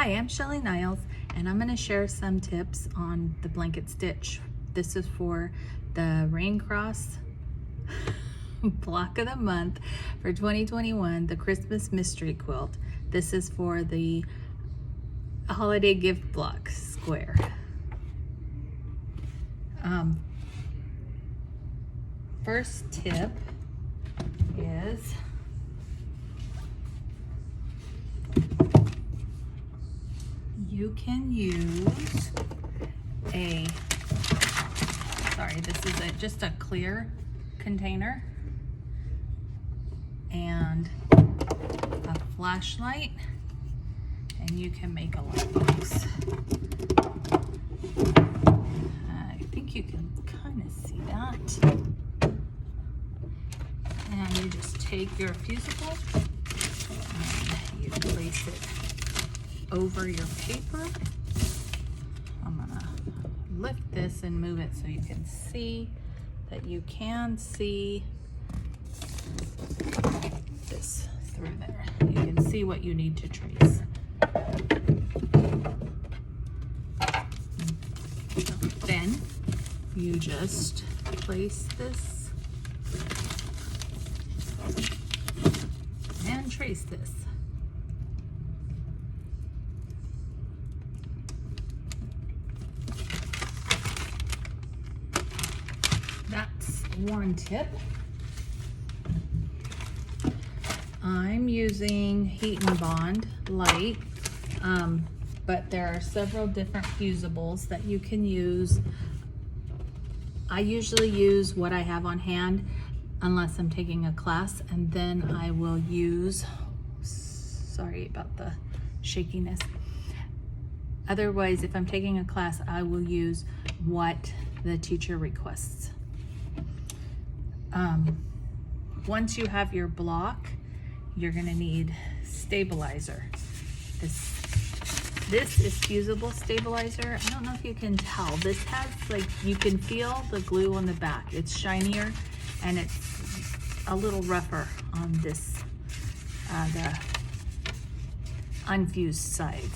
Hi, I'm Shelly Niles, and I'm going to share some tips on the blanket stitch. This is for the Raincross block of the month for 2021, the Christmas mystery quilt. This is for the holiday gift block square. First tip is you can use this is just a clear container and a flashlight, and you can make a light box. I think you can kind of see that. And you just take your fusible and you place it over your paper. I'm gonna lift this and move it so you can see that you can see this through there. You can see what you need to trace. Then you just place this and trace this. That's one tip. I'm using Heat and Bond light, but there are several different fusibles that you can use. I usually use what I have on hand unless I'm taking a class, and then I will use, sorry about the shakiness. Otherwise, if I'm taking a class, I will use what the teacher requests. Once you have your block, you're gonna need stabilizer. This is fusible stabilizer. I don't know if you can tell. This has, like, you can feel the glue on the back. It's shinier and it's a little rougher on this, the unfused side.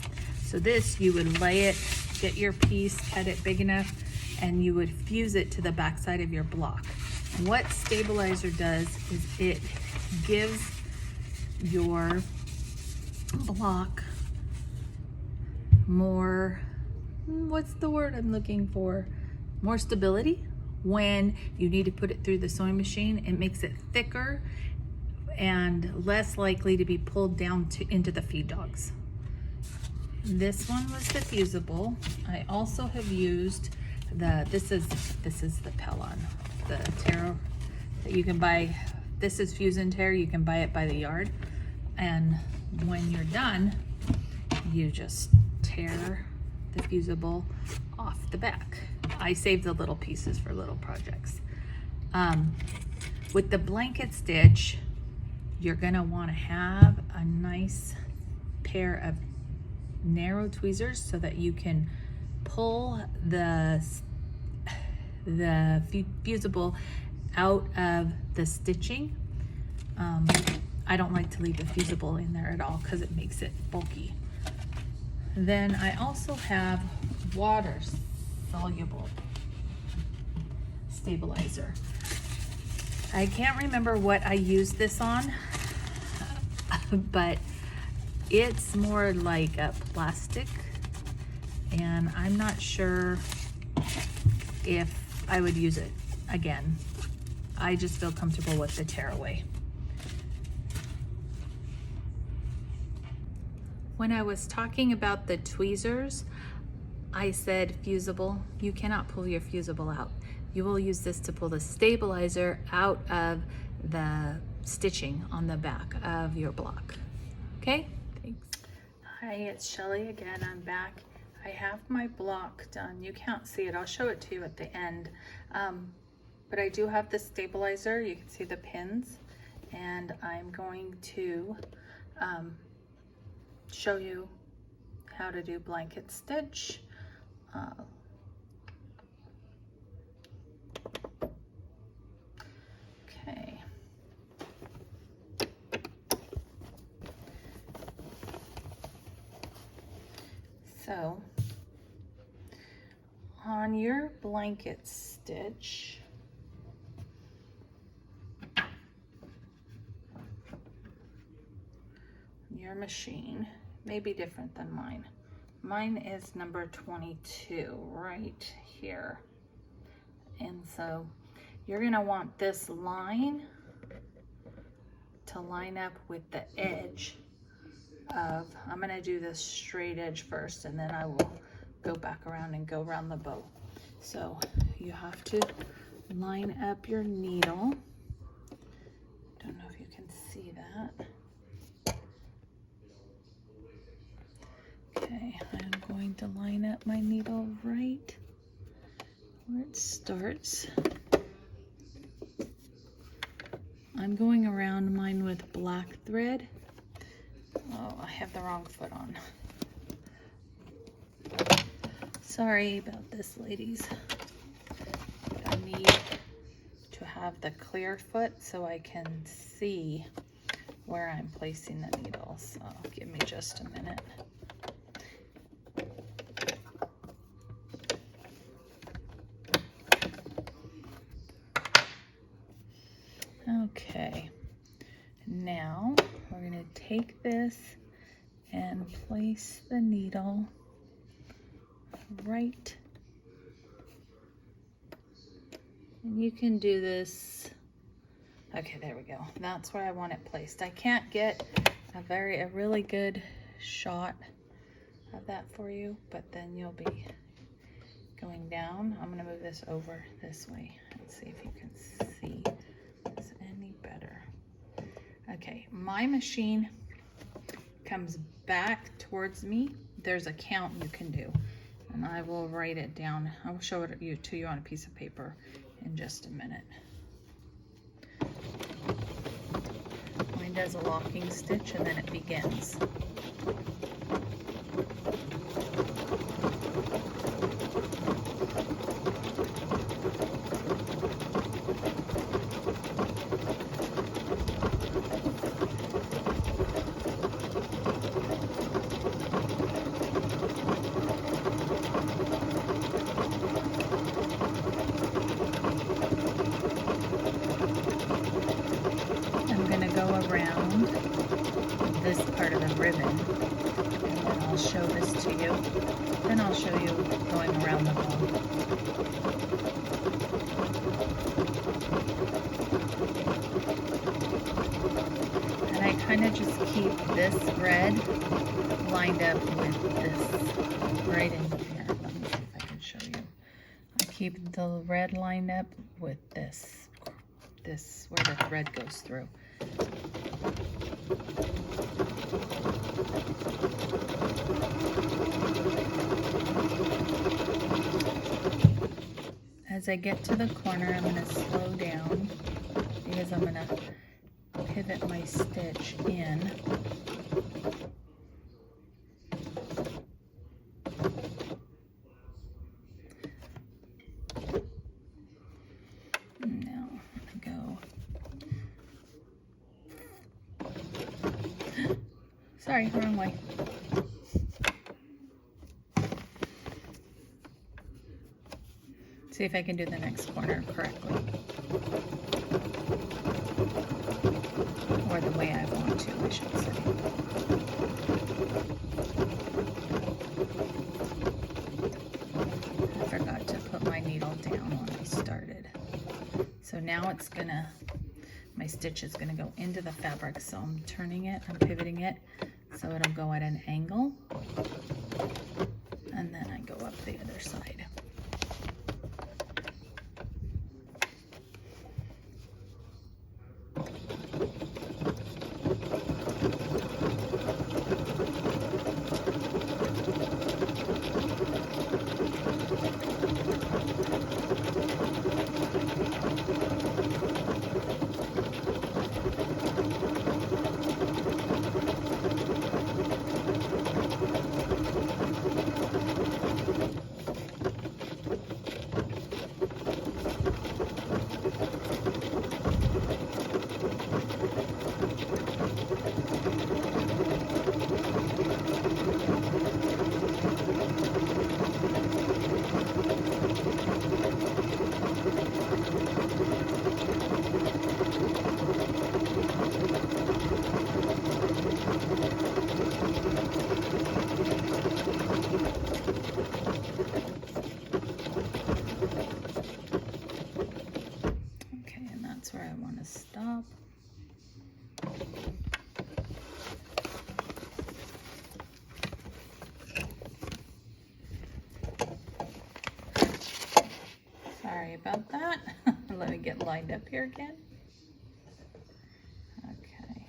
So this, you would lay it, get your piece, cut it big enough, and you would fuse it to the back side of your block. And what stabilizer does is it gives your block more, what's the word I'm looking for? More stability. When you need to put it through the sewing machine, it makes it thicker and less likely to be pulled down into the feed dogs. This one was the fusible. I also have used this is the Pellon, the Taro that you can buy. This is Fuse and Tear. You can buy it by the yard. And when you're done, you just tear the fusible off the back. I save the little pieces for little projects. With the blanket stitch, you're gonna wanna have a nice pair of narrow tweezers so that you can pull the fusible out of the stitching. I don't like to leave the fusible in there at all because it makes it bulky. Then I also have water soluble stabilizer. I can't remember what I used this on, but it's more like a plastic, and I'm not sure if I would use it again. I just feel comfortable with the tearaway. When I was talking about the tweezers, I said fusible. You cannot pull your fusible out. You will use this to pull the stabilizer out of the stitching on the back of your block. Okay, thanks. Hi, it's Shelly again. I'm back. I have my block done. You can't see it. I'll show it to you at the end. But I do have the stabilizer. You can see the pins, and I'm going to show you how to do blanket stitch. Okay. So on your blanket stitch, your machine may be different than mine. Mine is number 22 right here. And so you're gonna want this line to line up with the edge of, I'm gonna do this straight edge first, and then I will go back around and go around the bow. So you have to line up your needle. Don't know if you can see that. Okay, I'm going to line up my needle right where it starts. I'm going around mine with black thread. Oh, I have the wrong foot on. Sorry about this, ladies. I need to have the clear foot so I can see where I'm placing the needle. So give me just a minute. Okay, now we're going to take this and place the needle right, and you can do this. Okay, there we go. That's where I want it placed. I can't get a really good shot of that for you, but then you'll be going down. I'm going to move this over this way and see if you can see this any better. Okay, my machine comes back towards me. There's a count you can do, and I will write it down. I'll show it to you on a piece of paper in just a minute. Mine does a locking stitch and then it begins. Around this part of the ribbon, and then I'll show this to you. Then I'll show you going around the bow. And I kind of just keep this red lined up with this right in here. Let me see if I can show you. I keep the red lined up with this where the thread goes through. As I get to the corner, I'm going to slow down because I'm going to pivot my stitch in. Now go. Sorry, wrong way. See if I can do the next corner correctly. Or the way I want to, I should say. I forgot to put my needle down when I started. So now it's gonna, my stitch is gonna go into the fabric. So I'm turning it, I'm pivoting it, so it'll go at an angle. And then I go up the other side. about that. Let me get lined up here again. Okay.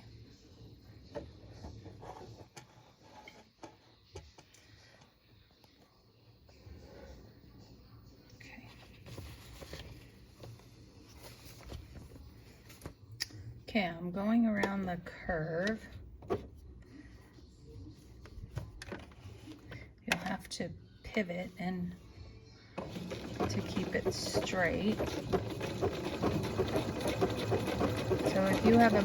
Okay, I'm going around the curve. You'll have to pivot and to keep it straight. So if you have a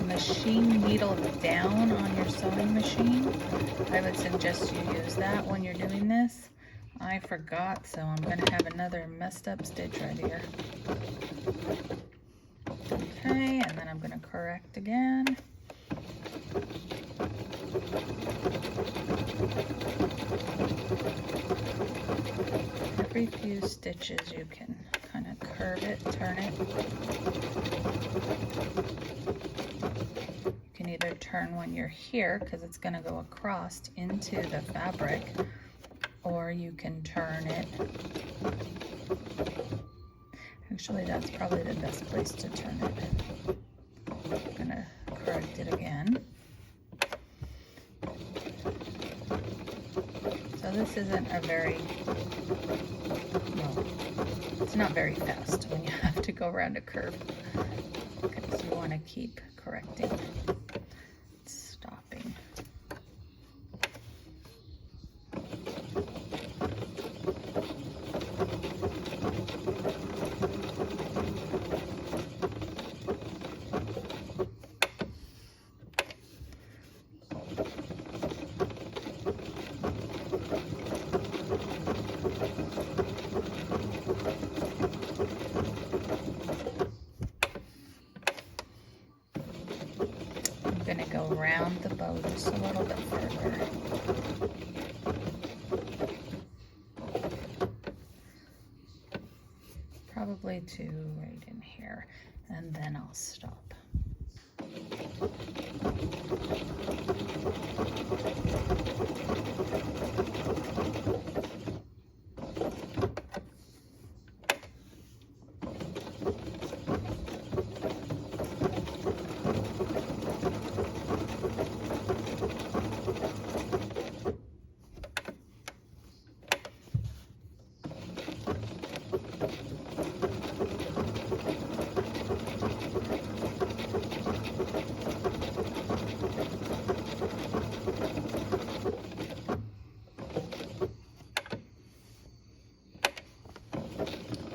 machine needle down on your sewing machine, I would suggest you use that when you're doing this. I forgot, so I'm going to have another messed up stitch right here. Okay, and then I'm going to correct again. Every few stitches you can kind of curve it, turn it. You can either turn when you're here because it's going to go across into the fabric, or you can turn it. Actually, that's probably the best place to turn it. I'm going to correct it again. So this isn't a very, well, it's not very fast when you have to go around a curve. Okay, so you want to keep correcting, stopping. I'm going to go around the bow just a little bit further. Probably to right in here, and then I'll stop.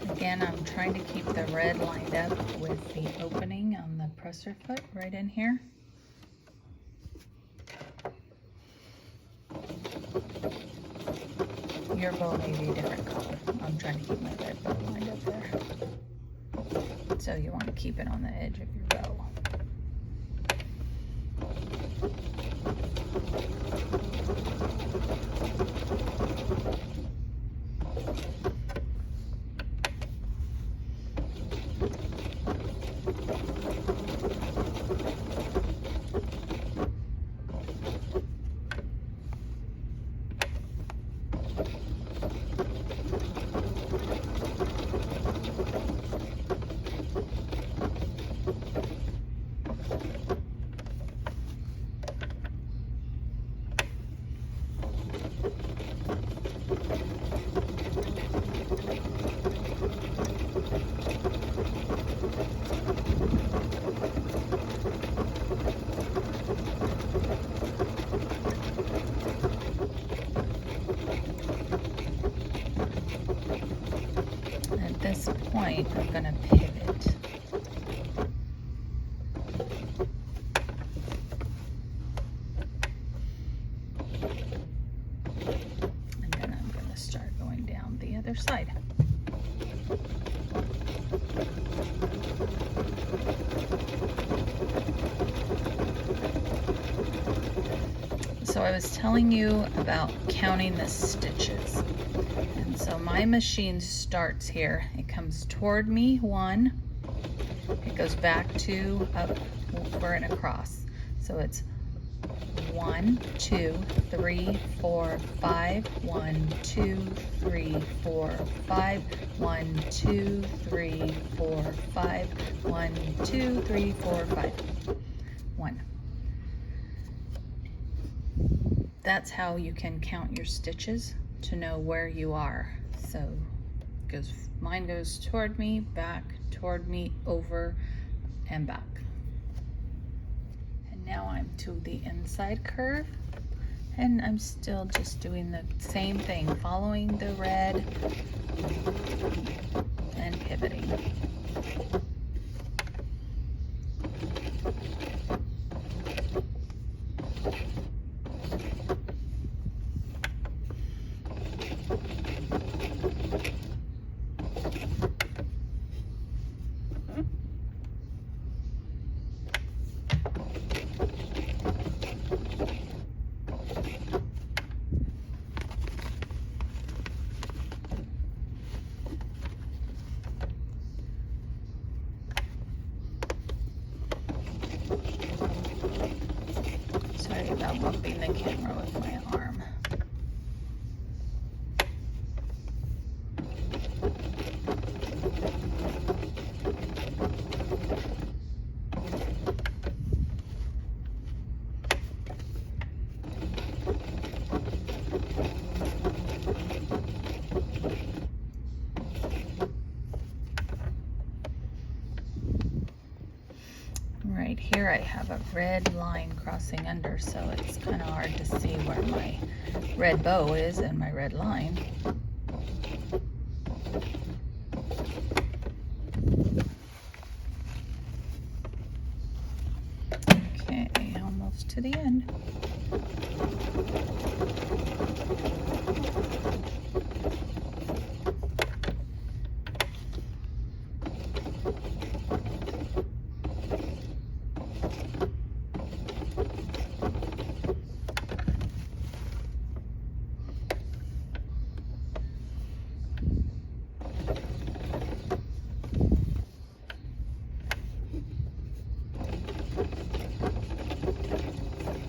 Again, I'm trying to keep the red lined up with the opening on the presser foot right in here. Your bow may be a different color. I'm trying to keep my red bow lined up there. So you want to keep it on the edge of your bow. At this point, I'm going to pivot. And then I'm going to start going down the other side. So I was telling you about counting the stitches. And so my machine starts here. It comes toward me, 1. It goes back 2, up, over and across. So it's 1, 2, 3, 4, 5, 1, 2, 3, 4, 5, 1, 2, 3, 4, 5, 1, 2, 3, 4, 5, 1. That's how you can count your stitches to know where you are. So mine goes toward me, back, toward me, over, and back. And now I'm to the inside curve, and I'm still just doing the same thing, following the red and pivoting. Sorry about bumping the camera with my arm. Right here I have a red line crossing under, so it's kind of hard to see where my red bow is and my red line.